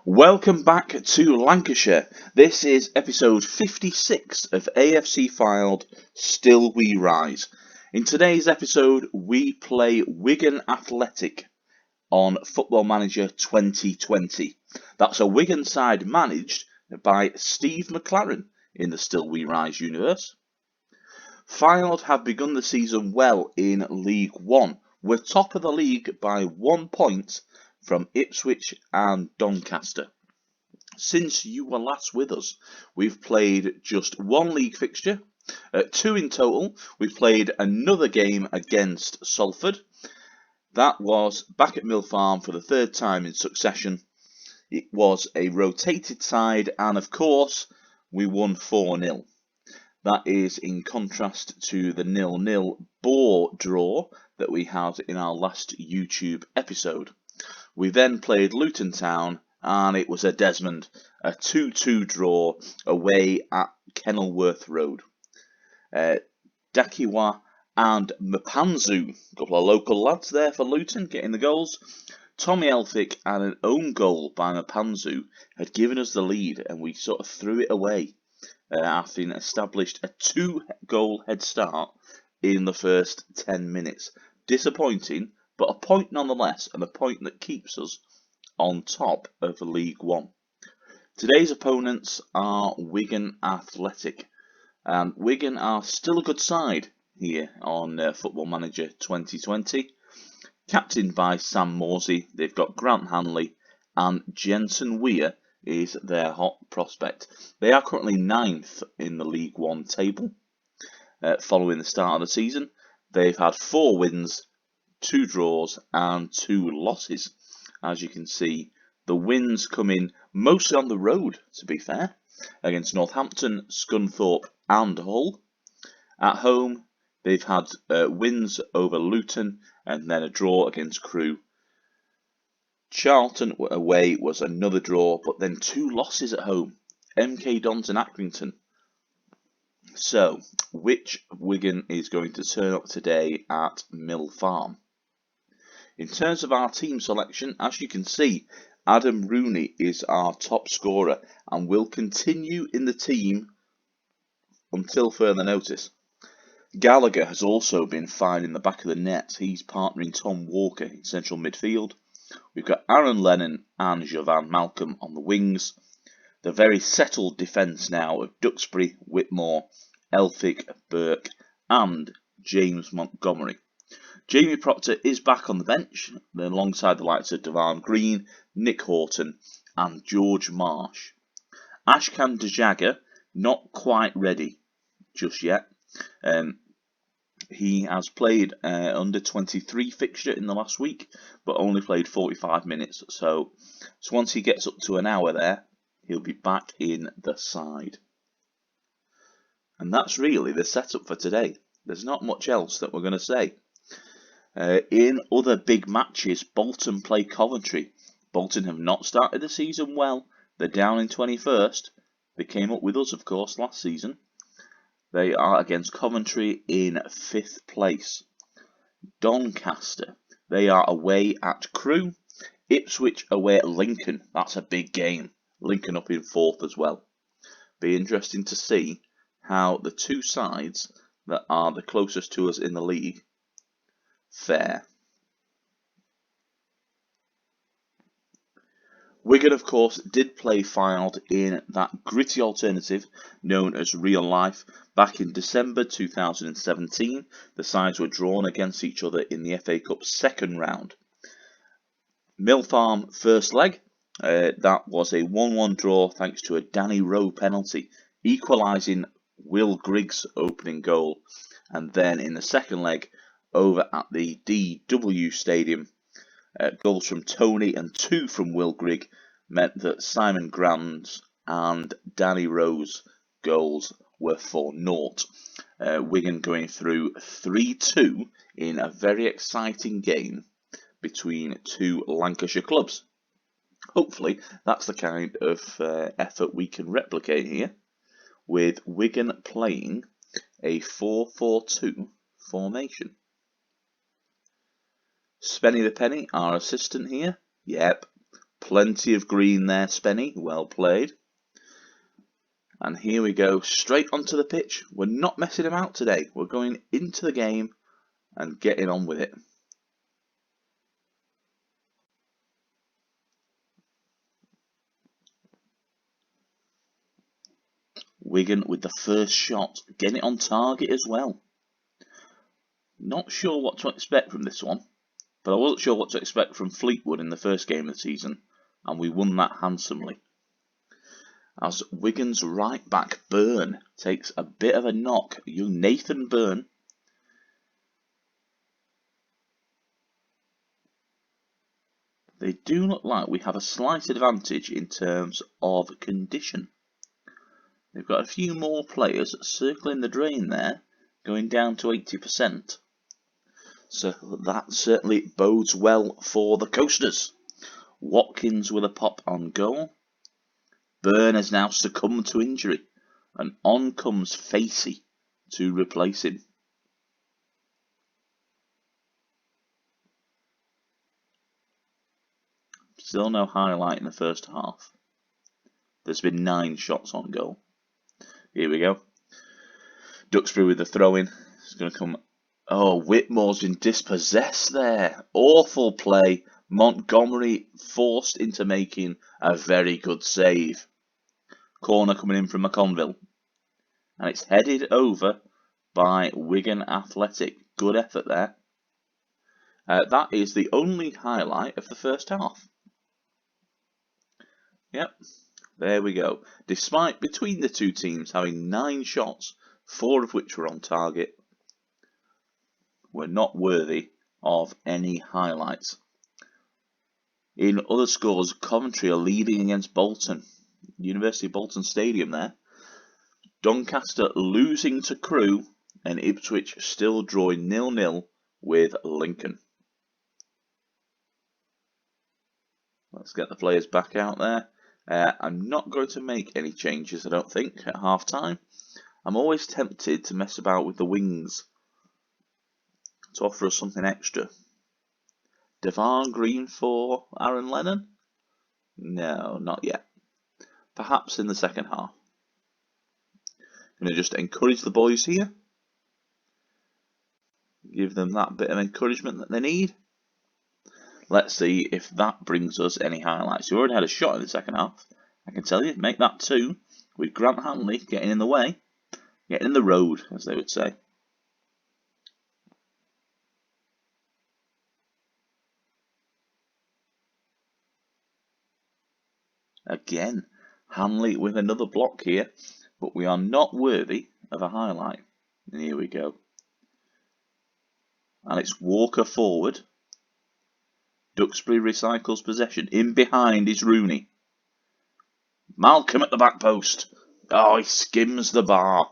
Welcome back to Lancashire. This is episode 56 of AFC FYLDE, Still We Rise. In today's episode, we play Wigan Athletic on Football Manager 2020. That's a Wigan side managed by Steve McLaren in the Still We Rise universe. FYLDE have begun the season well in League One. We're top of the league by 1 point from Ipswich and Doncaster. Since you were last with us, we've played just one league fixture, 2 in total. We've played another game against Salford. That was back at Mill Farm for the 3rd time in succession. It was a rotated side, and of course, we won 4-0. That is in contrast to the 0-0 bore draw that we had in our last YouTube episode. We then played Luton Town, and it was a Desmond, a 2-2 draw away at Kenilworth Road. Dakiwa and Mpanzu, a couple of local lads there for Luton, getting the goals. Tommy Elphick and an own goal by Mpanzu had given us the lead, and we sort of threw it away. Having established a 2-goal head start in the first 10 minutes. Disappointing, but a point nonetheless, and a point that keeps us on top of League One. Today's opponents are Wigan Athletic, and Wigan are still a good side here on Football Manager 2020. Captained by Sam Morsey, they've got Grant Hanley, and Jensen Weir is their hot prospect. They are currently 9th in the League One table. Following the start of the season, they've had 4 wins, 2 draws and 2 losses. As you can see, the wins come in mostly on the road, to be fair, against Northampton, Scunthorpe and Hull. At home, they've had wins over Luton and then a draw against Crewe. Charlton away was another draw, but then 2 losses at home, MK Dons and Accrington. So, which Wigan is going to turn up today at Mill Farm? In terms of our team selection, as you can see, Adam Rooney is our top scorer and will continue in the team until further notice. Gallagher has also been fine in the back of the net. He's partnering Tom Walker in central midfield. We've got Aaron Lennon and Jovan Malcolm on the wings. The very settled defence now of Duxbury, Whitmore, Elphick, Burke and James Montgomery. Jamie Proctor is back on the bench, alongside the likes of Devan Green, Nick Horton and George Marsh. Ashkan Dejaga, not quite ready just yet. He has played under 23 fixture in the last week, but only played 45 minutes. So once he gets up to an hour there, he'll be back in the side. And that's really the setup for today. There's not much else that we're going to say. In other big matches, Bolton play Coventry. Bolton have not started the season well. They're down in 21st. They came up with us, of course, last season. They are against Coventry in 5th place. Doncaster, they are away at Crewe. Ipswich away at Lincoln. That's a big game. Lincoln up in 4th as well. Be interesting to see how the 2 sides that are the closest to us in the league fare. Wigan, of course, did play FYLDE in that gritty alternative known as Real Life. Back in December 2017, the sides were drawn against each other in the FA Cup 2nd round. Mill Farm first leg, that was a 1-1 draw thanks to a Danny Rowe penalty, equalising Will Griggs' opening goal. And then in the second leg, over at the DW Stadium, goals from Tony and 2 from Will Grigg meant that Simon Grand's and Danny Rowe's goals were for naught. Wigan going through 3-2 in a very exciting game between 2 Lancashire clubs. Hopefully that's the kind of effort we can replicate here, with Wigan playing a 4-4-2 formation. Spenny the Penny, our assistant here. Yep, Plenty of green there, Spenny. Well played. And here we go, straight onto the pitch. We're not messing about today. We're going into the game and getting on with it. Wigan with the first shot, getting it on target as well. Not sure what to expect from this one, but I wasn't sure what to expect from Fleetwood in the first game of the season, and we won that handsomely. As Wigan's right back Byrne takes a bit of a knock, young Nathan Byrne. They do look like we have a slight advantage in terms of condition. They've got a few more players circling the drain there, going down to 80%. So that certainly bodes well for the Coasters. Watkins with a pop on goal. Byrne has now succumbed to injury, and on comes Facey to replace him. Still no highlight in the first half. There's been 9 shots on goal. Here we go. Duxbury with the throw-in. It's going to come. Oh, Whitmore's been dispossessed there. Awful play. Montgomery forced into making a very good save. Corner coming in from McConville. And it's headed over by Wigan Athletic. Good effort there. That is the only highlight of the first half. Yep. There we go. Despite between the two teams having 9 shots, 4 of which were on target, we're not worthy of any highlights. In other scores, Coventry are leading against Bolton. University of Bolton Stadium there. Doncaster losing to Crewe, and Ipswich still drawing 0-0 with Lincoln. Let's get the players back out there. I'm not going to make any changes, I don't think, at half time. I'm always tempted to mess about with the wings to offer us something extra. Devon Green for Aaron Lennon? No, not yet. Perhaps in the second half. Going to just encourage the boys here. Give them that bit of encouragement that they need. Let's see if that brings us any highlights. We already had a shot in the second half. I can tell you, make that 2 with Grant Hanley getting in the way, getting in the road, as they would say. Again, Hanley with another block here, but we are not worthy of a highlight. And here we go. And it's Walker forward. Duxbury recycles possession. In behind is Rooney. Malcolm at the back post. Oh, he skims the bar.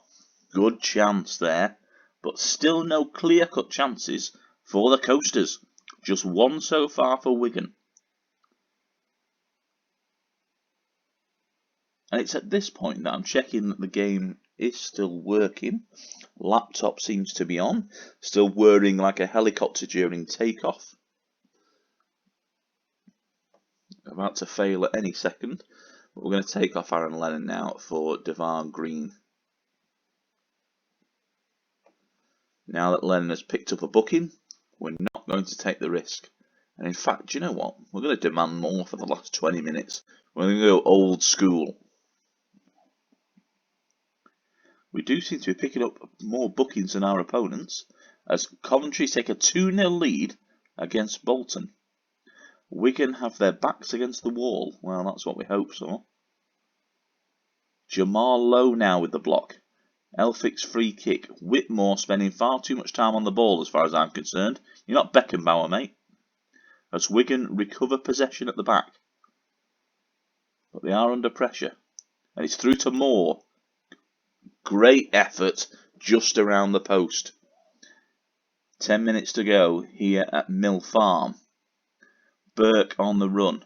Good chance there. But still no clear-cut chances for the Coasters. Just 1 so far for Wigan. And it's at this point that I'm checking that the game is still working. Laptop seems to be on. Still whirring like a helicopter during takeoff. About to fail at any second. But we're going to take off Aaron Lennon now for Devon Green. Now that Lennon has picked up a booking, we're not going to take the risk. And in fact, do you know what? We're going to demand more for the last 20 minutes. We're going to go old school. We do seem to be picking up more bookings than our opponents, as Coventry take a 2-0 lead against Bolton. Wigan have their backs against the wall. Well, that's what we hope so. Jamal Lowe now with the block. Elphic's free kick. Whitmore spending far too much time on the ball as far as I'm concerned. You're not Beckenbauer, mate. As Wigan recover possession at the back. But they are under pressure. And it's through to Moore. Great effort just around the post. 10 minutes to go here at Mill Farm. Burke on the run.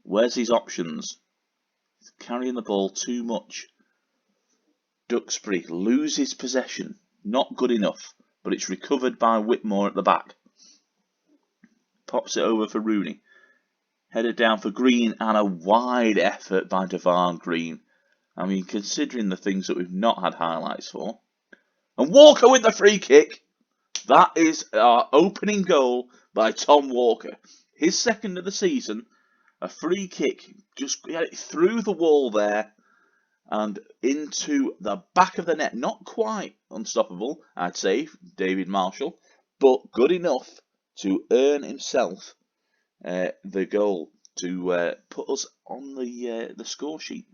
Where's his options? He's carrying the ball too much. Duxbury loses possession. Not good enough, but it's recovered by Whitmore at the back. Pops it over for Rooney. headed down for Green, and a wide effort by Devon Green. I mean, considering the things that we've not had highlights for. And Walker with the free kick. That is our opening goal by Tom Walker. His second of the season. A free kick, just get it through the wall there and into the back of the net. Not quite unstoppable, I'd say, David Marshall, but good enough to earn himself the goal to put us on the score sheet.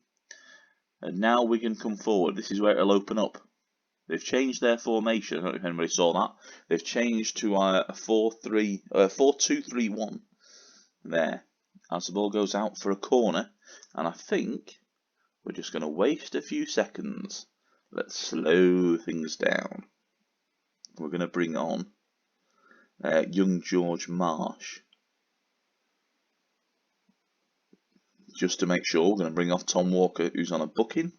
And now we can come forward. This is where it'll open up. They've changed their formation. I don't know if anybody saw that. They've changed to a 4-2-3-1 there. As the ball goes out for a corner, and I think we're just going to waste a few seconds. Let's slow things down. We're going to bring on young George Marsh. Just to make sure, we're going to bring off Tom Walker, who's on a booking.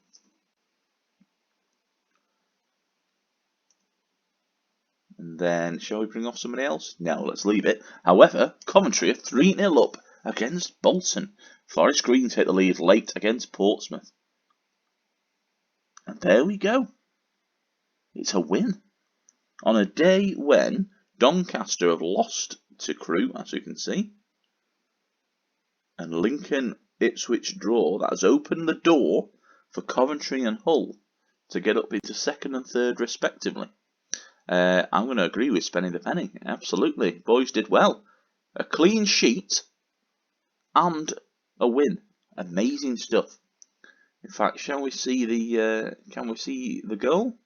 And then, shall we bring off somebody else? No, let's leave it. However, Coventry are 3-0 up against Bolton. Forest Green take the lead late against Portsmouth. And there we go. It's a win. On a day when Doncaster have lost to Crewe, as you can see. And Lincoln Ipswich draw. That has opened the door for Coventry and Hull to get up into second and third respectively. I'm going to agree with Spenny the Penny. Absolutely. Boys did well. A clean sheet and a win. Amazing stuff. In fact, shall we see the can we see the goal?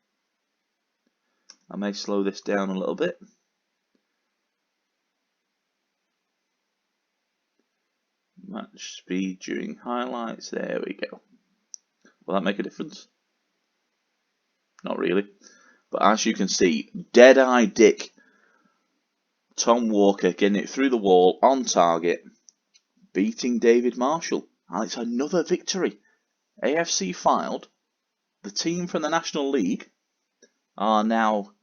I may slow this down a little bit. Match speed during highlights. There we go. Will that make a difference? Not really. But as you can see, Dead-Eye Dick, Tom Walker getting it through the wall on target, beating David Marshall. And it's another victory. AFC FYLDE, the team from the National League, are now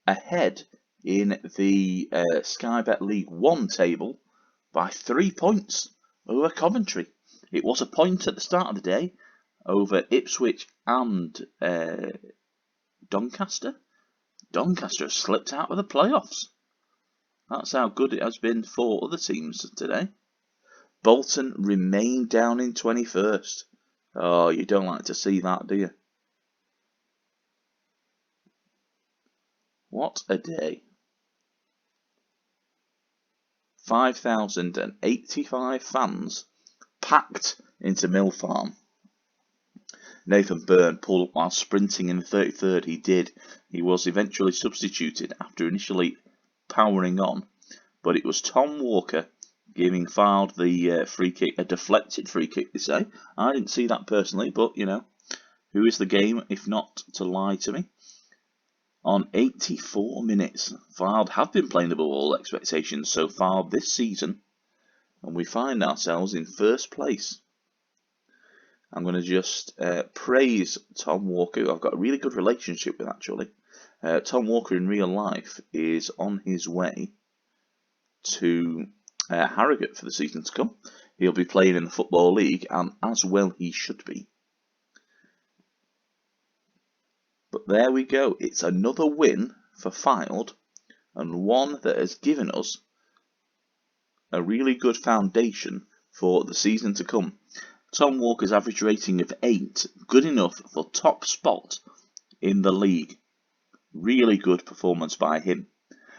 ahead in the Sky Bet League 1 table by 3 points over Coventry. It was a point at the start of the day over Ipswich and Doncaster. Doncaster has slipped out of the playoffs. That's how good it has been for other teams today. Bolton remain down in 21st. Oh, you don't like to see that, do you? What a day. 5,085 fans packed into Mill Farm. Nathan Byrne pulled up while sprinting in the 33rd. He did. He was eventually substituted after initially powering on. But it was Tom Walker giving FYLDE the free kick, a deflected free kick, they say. I didn't see that personally, but, you know, who is the game if not to lie to me? On 84 minutes, FYLDE have been playing above all expectations so far this season, and we find ourselves in first place. I'm going to just praise Tom Walker, who I've got a really good relationship with actually. Tom Walker in real life is on his way to Harrogate for the season to come. He'll be playing in the Football League, and as well he should be. But there we go. It's another win for FYLDE, and one that has given us a really good foundation for the season to come. Tom Walker's average rating of 8, good enough for top spot in the league. Really good performance by him.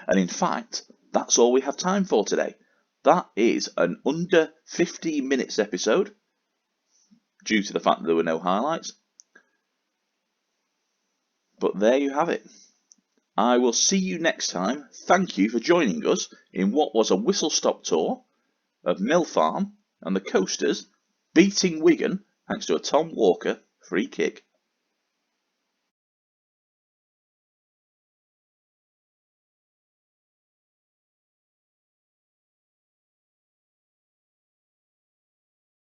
And in fact, that's all we have time for today. That is an under 15 minutes episode, due to the fact that there were no highlights. But there you have it. I will see you next time. Thank you for joining us in what was a whistle-stop tour of Mill Farm and the Coasters beating Wigan thanks to a Tom Walker free kick.